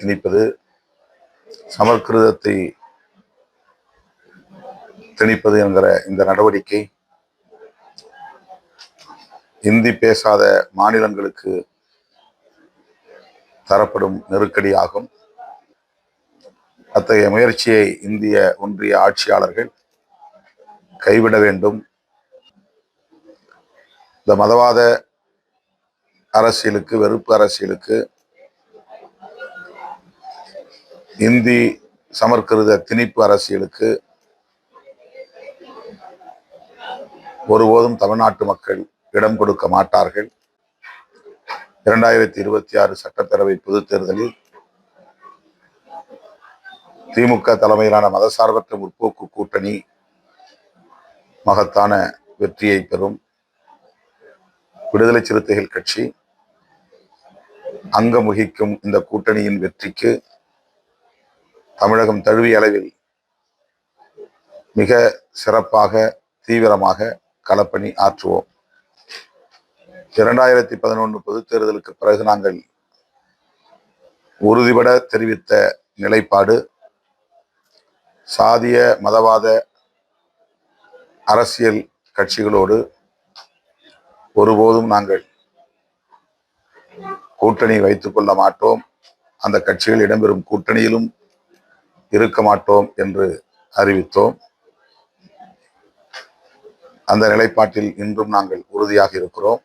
திணிப்பது, சமஸ்கிருதத்தை திணிப்பது என்கிற இந்த நடவடிக்கை இந்தி பேசாத மாநிலங்களுக்கு தரப்படும் நெருக்கடியாகும். அத்தகைய முயற்சியை இந்திய ஒன்றிய ஆட்சியாளர்கள் கைவிட வேண்டும். இந்த மதவாத அரசியலுக்கு, வெறுப்பு அரசியலுக்கு, இந்தி சமஸ்கிருத திணிப்பு அரசியலுக்கு ஒருபோதும் தமிழ்நாட்டு மக்கள் இடம் கொடுக்க மாட்டார்கள். 2026 சட்டப்பேரவை பொதுத் தேர்தலில் திமுக தலைமையிலான மதசார்பற்ற முற்போக்கு கூட்டணி மகத்தான வெற்றியை பெறும். விடுதலை சிறுத்தைகள் கட்சி அங்கம் வகிக்கும் இந்த கூட்டணியின் வெற்றிக்கு தமிழகம் தழுவிய அளவில் மிக சிறப்பாக, தீவிரமாக களப்பணி ஆற்றுவோம். 2011 பொதுத் தேர்தலுக்கு பிறகு நாங்கள் உறுதிபட தெரிவித்த நிலைப்பாடு, சாதிய மதவாத அரசியல் கட்சிகளோடு ஒருபோதும் நாங்கள் கூட்டணி வைத்துக் கொள்ள மாட்டோம், அந்த கட்சிகள் இடம்பெறும் கூட்டணியிலும் இருக்க மாட்டோம் என்று அறிவித்தோம். அந்த நிலைப்பாட்டில் இன்றும் நாங்கள் உறுதியாக இருக்கிறோம்.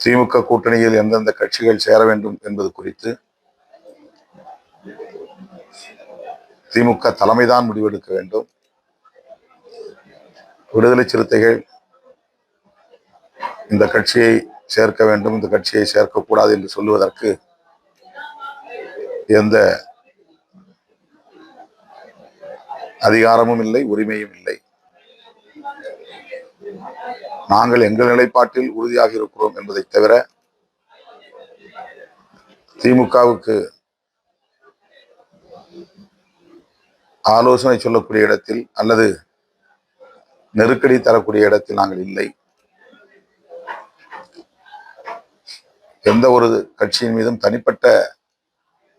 திமுக கூட்டணியில் எந்தெந்த கட்சிகள் சேர வேண்டும் என்பது குறித்து திமுக தலைமைதான் முடிவெடுக்க வேண்டும். விடுதலை சிறுத்தைகள் இந்த கட்சியை சேர்க்க வேண்டும், இந்த கட்சியை சேர்க்கக்கூடாது என்று சொல்லுவதற்கு எந்த அதிகாரமும் இல்லை, உரிமையும் இல்லை. நாங்கள் எங்கள் நிலைப்பாட்டில் உறுதியாக இருக்கிறோம் என்பதை தவிர திமுகவுக்கு ஆலோசனை சொல்லக்கூடிய இடத்தில் அல்லது நெருக்கடி தரக்கூடிய இடத்தில் நாங்கள் இல்லை. எந்த ஒரு கட்சியின் மீதும் தனிப்பட்ட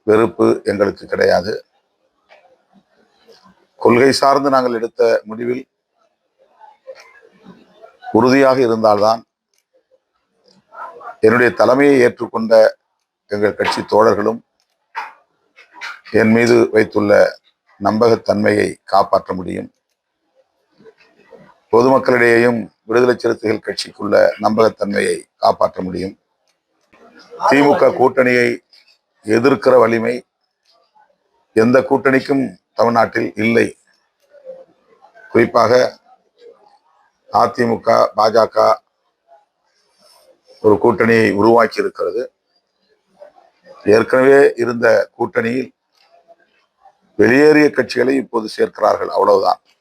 வெறுப்பு எங்களுக்கு கிடையாது. கொள்கை சார்ந்து நாங்கள் எடுத்த முடிவில் உறுதியாக இருந்தால்தான் என்னுடைய தலைமையை ஏற்றுக்கொண்ட எங்கள் கட்சி தோழர்களும் என் மீது வைத்துள்ள நம்பகத்தன்மையை காப்பாற்ற முடியும். பொதுமக்களிடையேயும் விடுதலை சிறுத்தைகள் கட்சிக்குள்ள நம்பகத்தன்மையை காப்பாற்ற முடியும். திமுக கூட்டணியை எதிர்க்கிற வலிமை எந்த கூட்டணிக்கும் தமிழ்நாட்டில் இல்லை. குறிப்பாக அதிமுக, பாஜக ஒரு கூட்டணியை உருவாக்கி இருக்கிறது. ஏற்கனவே இருந்த கூட்டணியில் வெளியேறிய கட்சிகளை இப்போது சேர்க்கிறார்கள், அவ்வளவுதான்.